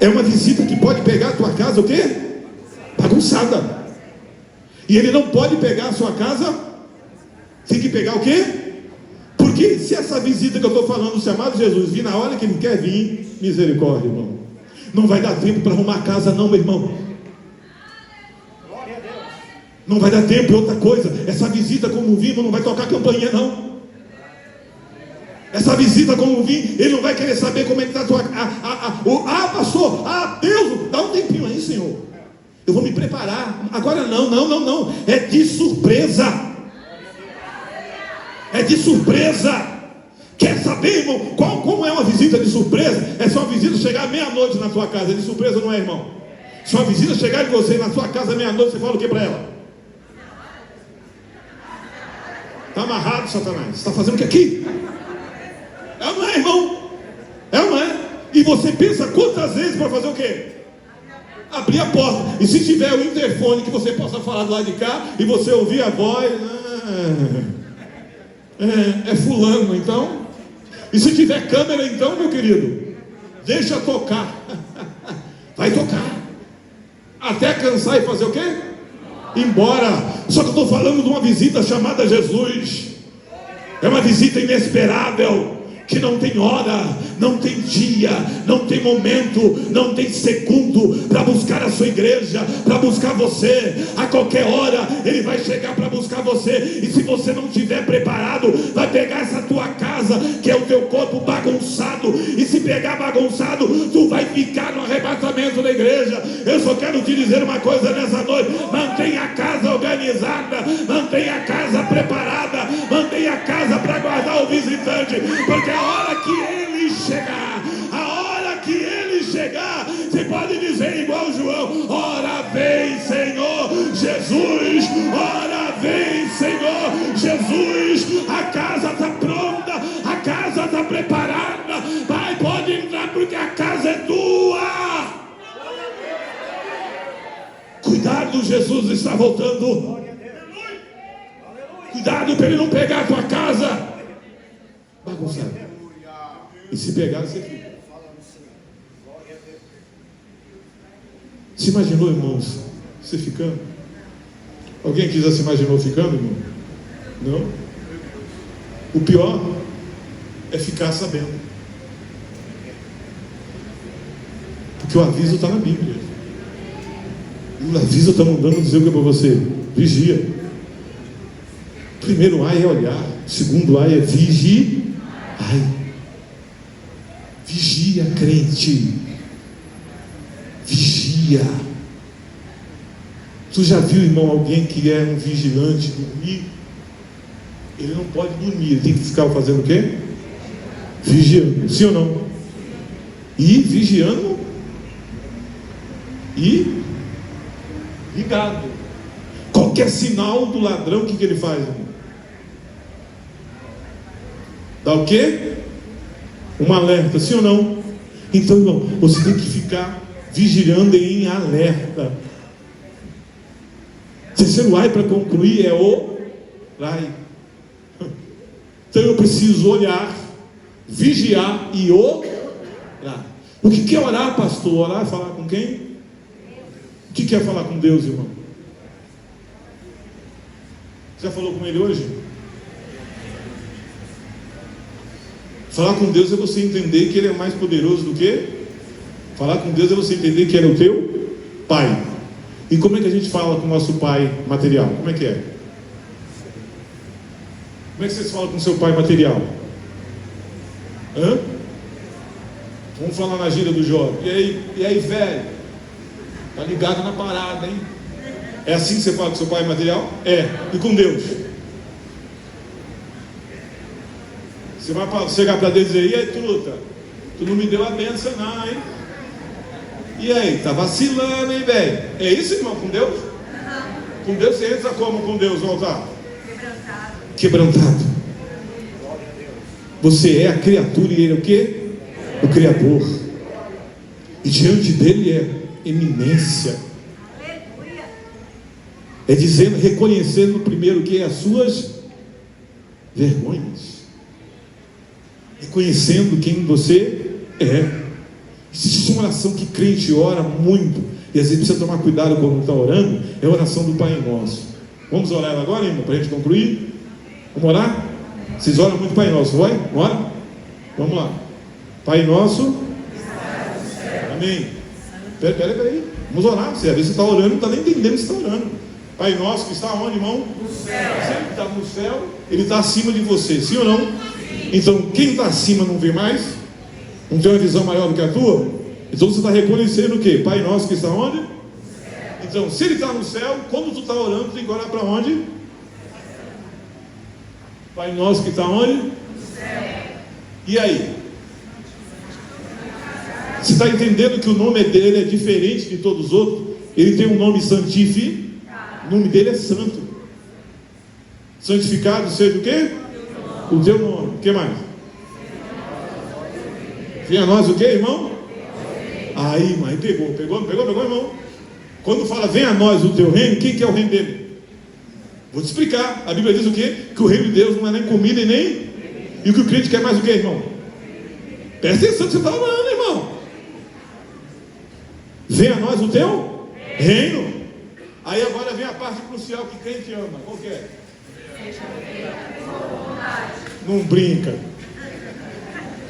É uma visita que pode pegar a tua casa o quê? Bagunçada. E ele não pode pegar a sua casa. Tem que pegar o quê? Porque se essa visita que eu estou falando, se amado Jesus vir na hora que ele quer vir, misericórdia, irmão. Não vai dar tempo para arrumar a casa não, meu irmão. Glória a Deus. Não vai dar tempo. E outra coisa, essa visita como vinho não vai tocar campainha não. Essa visita como vinho, ele não vai querer saber como é que está a tua... pastor, Deus, dá um tempinho aí, Senhor. Eu vou me preparar. Agora não. É de surpresa. É de surpresa. Quer saber, irmão, como é uma visita de surpresa? É só uma visita chegar meia-noite na tua casa. É de surpresa, não é, irmão? Se uma visita chegar de você na sua casa meia-noite, você fala o que para ela? Está amarrado, Satanás. Está fazendo o que aqui? É ou não é, irmão? É ou não é? E você pensa quantas vezes para fazer o quê? Abrir a porta. E se tiver o interfone que você possa falar do lado de cá e você ouvir a voz, é fulano, então. E se tiver câmera, então, meu querido, deixa tocar. Vai tocar até cansar e fazer o quê? Embora. Só que eu estou falando de uma visita chamada Jesus. É uma visita inesperável, que não tem hora, não tem dia, não tem momento, não tem segundo para buscar a sua igreja, para buscar você. A qualquer hora ele vai chegar para buscar você. E se você não estiver preparado, vai pegar essa tua casa, que é o teu corpo, bagunçado. E se pegar bagunçado, tu vai ficar no arrebatamento da igreja. Eu só quero te dizer uma coisa nessa noite: mantenha a casa organizada, mantenha a casa preparada, mantenha a casa para guardar o visitante, porque a hora que ele chegar, você pode dizer igual João: ora vem, Senhor Jesus, ora vem, Senhor Jesus. A casa está pronta, a casa está preparada. Pai, pode entrar, porque a casa é tua. Cuidado, Jesus está voltando. Cuidado para ele não pegar a tua casa bagunçada. E se pegar, você fica. Se imaginou, irmãos, você ficando? Alguém aqui já se imaginou ficando, irmão? Não? O pior é ficar sabendo. Porque o aviso está na Bíblia. E o aviso está mandando dizer o que é para você? Vigia. Primeiro ai é olhar. Segundo ai é vigiar. Vigia, crente. Vigia. Tu já viu, irmão, alguém que é um vigilante dormir? Ele não pode dormir, ele tem que ficar fazendo o quê? Vigiando, sim ou não? E vigiando e ligado. Qualquer sinal do ladrão, o que ele faz, irmão? Dá o quê? Um alerta, sim ou não? Então, irmão, você tem que ficar vigilando em alerta. Terceiro ai para concluir é orar. Então eu preciso olhar, vigiar e orar. O que é orar, pastor? Orar é falar com quem? O que é falar com Deus, irmão? Já falou com ele hoje? Falar com Deus é você entender que Ele é mais poderoso do que? Falar com Deus é você entender que Ele é o teu Pai. E como é que a gente fala com o nosso Pai material? Como é que é? Como é que vocês falam com o seu Pai material? Vamos falar na gíria do jovem. E aí, velho? Tá ligado na parada, hein? É assim que você fala com o seu Pai material? É. E com Deus? Você vai chegar para Deus e dizer: e aí, truta? Tu não me deu a benção não, hein? E aí, tá vacilando, hein, velho? É isso, irmão, com Deus? Com Deus você entra como com Deus no altar? Quebrantado. Você é a criatura e Ele é o quê? O Criador. E diante dele é eminência. É dizendo, reconhecendo primeiro que é as suas vergonhas. Reconhecendo quem você é. Existe uma oração que crente ora muito, e às vezes precisa tomar cuidado quando está orando. É a oração do Pai Nosso. Vamos orar ela agora, irmão, para a gente concluir? Vamos orar? Vocês oram muito Pai Nosso, vai? Ora? Vamos lá. Pai Nosso, amém. Peraí. Vamos orar. Você às vezes está orando, não está nem entendendo que você está orando. Pai nosso que está onde, irmão? No céu. Se ele está no céu, ele está acima de você, sim ou não? Sim. Então, quem está acima não vê mais? Não tem uma visão maior do que a tua? Então você está reconhecendo o quê? Pai nosso que está onde? No céu. Então, se ele está no céu, quando tu está orando, tu tem que orar para onde? Pai nosso que está onde? No céu. E aí? Você está entendendo que o nome dele é diferente de todos os outros? Ele tem um nome santificado. O nome dele é santo. Santificado seja o quê? O teu nome. O que mais? Venha a nós o quê, irmão? Aí, mas pegou, irmão. Quando fala venha a nós o teu reino, quem que é o reino dele? Vou te explicar. A Bíblia diz o quê? Que o reino de Deus não é nem comida e nem... E o que o crente quer mais o quê, irmão? Presta atenção que você está orando, irmão. Venha a nós o teu reino. Aí agora vem a parte crucial que crente ama. Qual que é? Não brinca.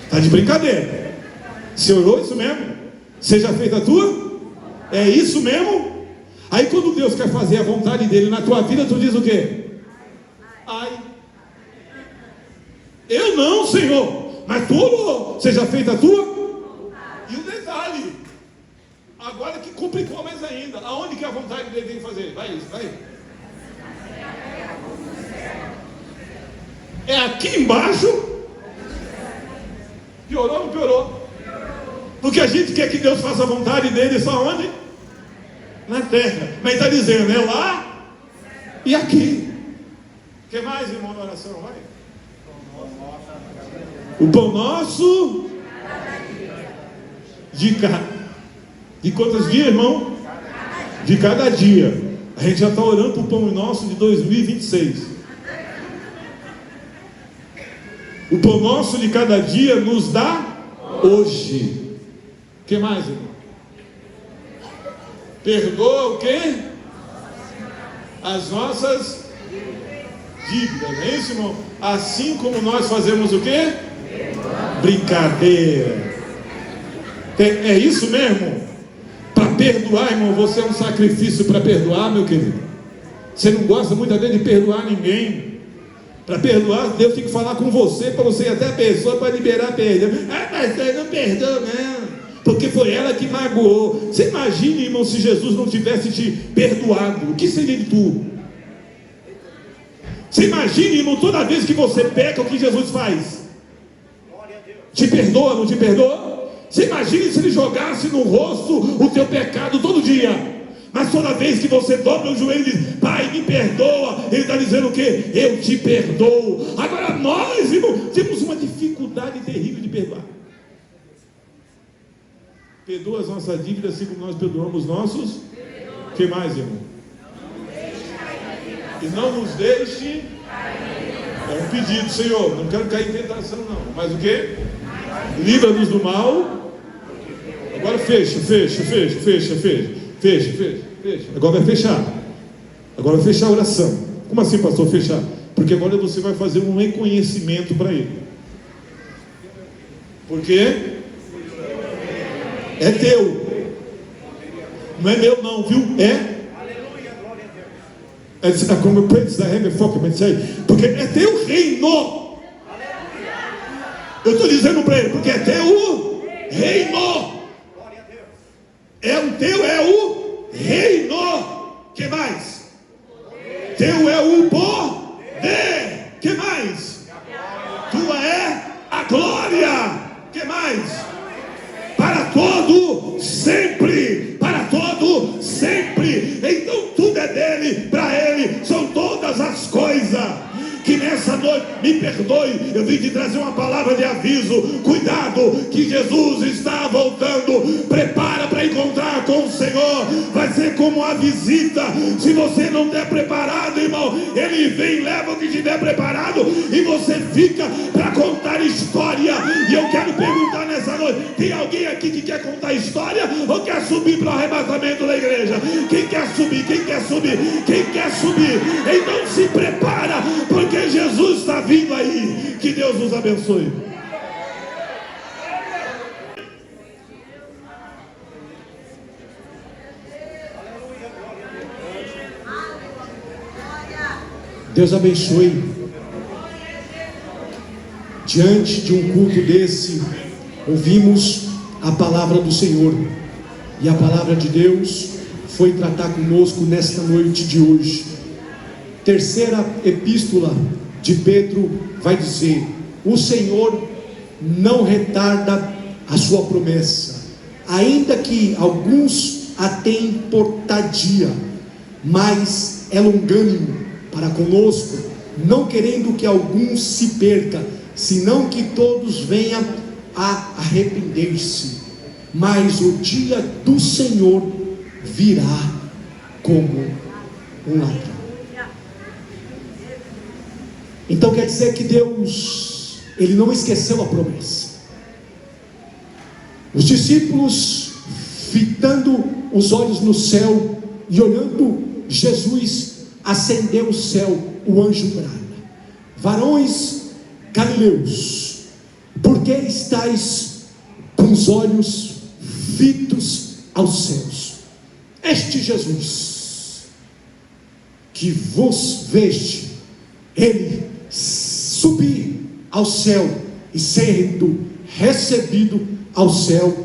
Está de brincadeira. Você orou isso mesmo? Seja feita a tua? É isso mesmo? Aí quando Deus quer fazer a vontade dele na tua vida, tu diz o quê? Ai. Eu não, Senhor. Mas tu orou. Seja feita a tua? E o detalhe. Agora que complicou mais ainda. Aonde que a vontade dele tem que fazer? Vai. É aqui embaixo? Piorou ou não piorou? Porque a gente quer que Deus faça a vontade dele só onde? Na terra. Mas está dizendo, é lá e aqui. O que mais, irmão, na oração? Vai. O pão nosso de quantos dias, irmão? De cada dia. A gente já está orando para o pão nosso de 2026. O pão nosso de cada dia nos dá hoje. O que mais, irmão? Perdoa o quê? As nossas dívidas, não é isso, irmão? Assim como nós fazemos o quê? Brincadeira. É isso mesmo? Para perdoar, irmão, você é um sacrifício para perdoar, meu querido. Você não gosta muitas vezes de perdoar ninguém. Para perdoar, Deus tem que falar com você, para você ir até a pessoa para liberar perdão. Ah, mas eu não perdoo, não, porque foi ela que magoou. Você imagina, irmão, se Jesus não tivesse te perdoado, o que seria de tu? Você imagina, irmão, toda vez que você peca, o que Jesus faz? Te perdoa, não te perdoa? Você imagina se ele jogasse no rosto o teu pecado todo dia. Mas toda vez que você dobra o joelho e diz, Pai, me perdoa, ele está dizendo o quê? Eu te perdoo. Agora nós, irmão, temos uma dificuldade terrível de perdoar. Perdoa as nossas dívidas assim como nós perdoamos nossos. O que mais, irmão? E não nos deixe. É um pedido, Senhor. Não quero cair em tentação, não. Mas o quê? Livra-nos do mal. Agora fecha. Agora vai fechar. Agora vai fechar a oração. Como assim, pastor, fechar? Porque agora você vai fazer um reconhecimento para ele. Porque é teu. Não é meu não, viu? É como eu penso da Heaven Folk, porque é teu reino. Eu estou dizendo para ele, porque é teu reino. É o teu, é o reino. Que mais? Teu é o poder. Que mais? Tua é a glória. Que mais? Para todo sempre. Para todo sempre. Então tudo é dele, para ele são todas as coisas. Que nessa noite, me perdoe, eu vim te trazer uma palavra de aviso. Cuidado, que Jesus está voltando. Prepara para encontrar com o Senhor. Vai ser como a visita. Se você não estiver preparado, irmão, ele vem, leva o que estiver preparado e você fica para contar história. E eu quero perguntar nessa noite, tem alguém aqui que quer contar história ou quer subir para o arrebatamento da igreja? Quem quer subir? Então se prepara, porque Jesus está vindo aí. Que Deus nos abençoe. Deus abençoe. Diante de um culto desse, ouvimos a palavra do Senhor, e a palavra de Deus foi tratar conosco nesta noite de hoje. Terceira epístola de Pedro vai dizer: o Senhor não retarda a sua promessa, ainda que alguns a tenham por tardia, mas é longânimo para conosco, não querendo que alguns se perca, senão que todos venham a arrepender-se. Mas o dia do Senhor virá como um ladrão. Então quer dizer que Deus, Ele não esqueceu a promessa. Os discípulos, fitando os olhos no céu e olhando Jesus ascender o céu, o anjo brada: varões galileus, por que estáis com os olhos fitos aos céus? Este Jesus que vos veste, ele subir ao céu e sendo recebido ao céu,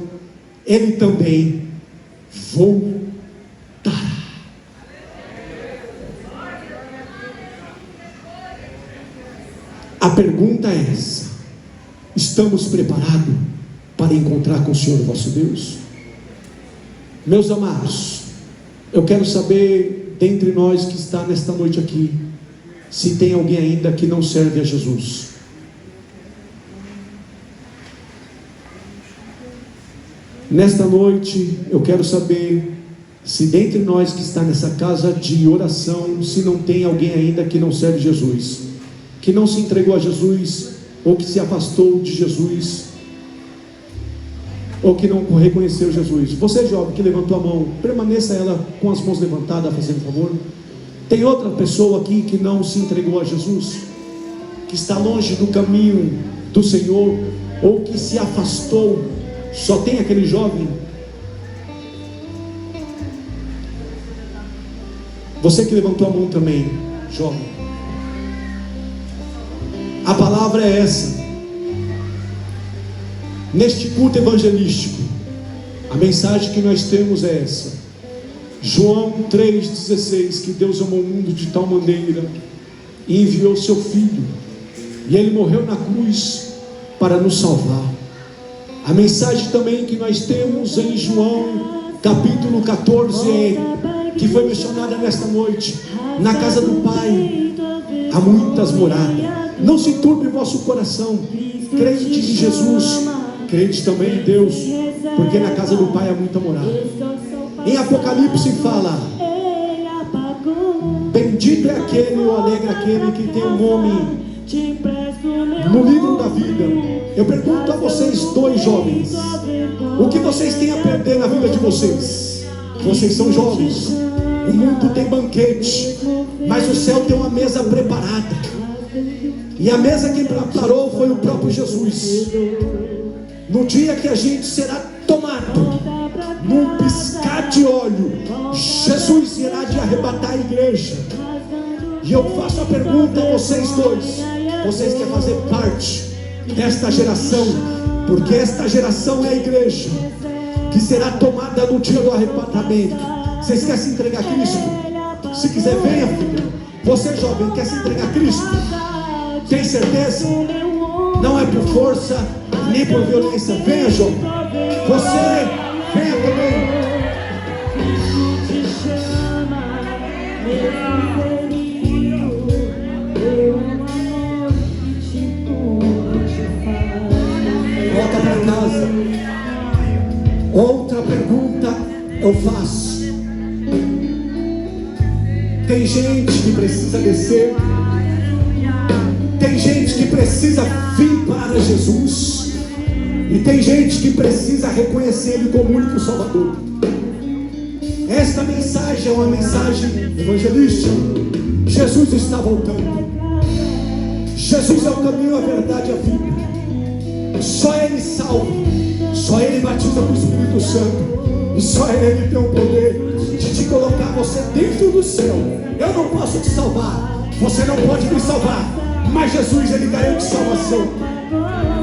ele também voltará. A pergunta é essa: estamos preparados para encontrar com o Senhor vosso Deus? Meus amados, eu quero saber, dentre nós que está nesta noite aqui, se tem alguém ainda que não serve a Jesus. Nesta noite eu quero saber se dentre nós que está nessa casa de oração, se não tem alguém ainda que não serve Jesus, que não se entregou a Jesus, ou que se afastou de Jesus, ou que não reconheceu Jesus. Você jovem que levantou a mão, permaneça ela com as mãos levantadas, fazendo favor. Tem outra pessoa aqui que não se entregou a Jesus, que está longe do caminho do Senhor, ou que se afastou? Só tem aquele jovem. Você que levantou a mão também, jovem. A palavra é essa. Neste culto evangelístico, a mensagem que nós temos é essa: João 3,16, que Deus amou o mundo de tal maneira e enviou seu Filho, e Ele morreu na cruz para nos salvar. A mensagem também que nós temos em João capítulo 14, que foi mencionada nesta noite: na casa do Pai há muitas moradas. Não se turbe o vosso coração, crente em Jesus, crente também em Deus, porque na casa do Pai há muita morada. Em Apocalipse fala: bendito é aquele, ou alegre aquele que tem o nome no livro da vida. Eu pergunto a vocês dois jovens: o que vocês têm a perder na vida de vocês? Vocês são jovens. O mundo tem banquete, mas o céu tem uma mesa preparada, e a mesa que preparou foi o próprio Jesus. No dia que a gente será tomado, num piscar de olho, Jesus irá de arrebatar a igreja. E eu faço a pergunta a vocês dois: vocês querem fazer parte desta geração? Porque esta geração é a igreja que será tomada no dia do arrebatamento. Vocês querem se entregar a Cristo? Se quiser, venha, filho. Você jovem, quer se entregar a Cristo? Tem certeza? Não é por força nem por violência. Venha, jovem. Você, venha também. Volta para casa. Outra pergunta eu faço: tem gente que precisa descer, tem gente que precisa vir para Jesus, e tem gente que precisa reconhecer Ele como único Salvador. Esta mensagem é uma mensagem evangelística. Jesus está voltando. Jesus é o caminho, a verdade e a vida. Só Ele salva, só Ele batiza com o Espírito Santo, e só Ele tem o poder de te colocar você dentro do céu. Eu não posso te salvar, Você não pode me salvar, mas Jesus, Ele garante salvação.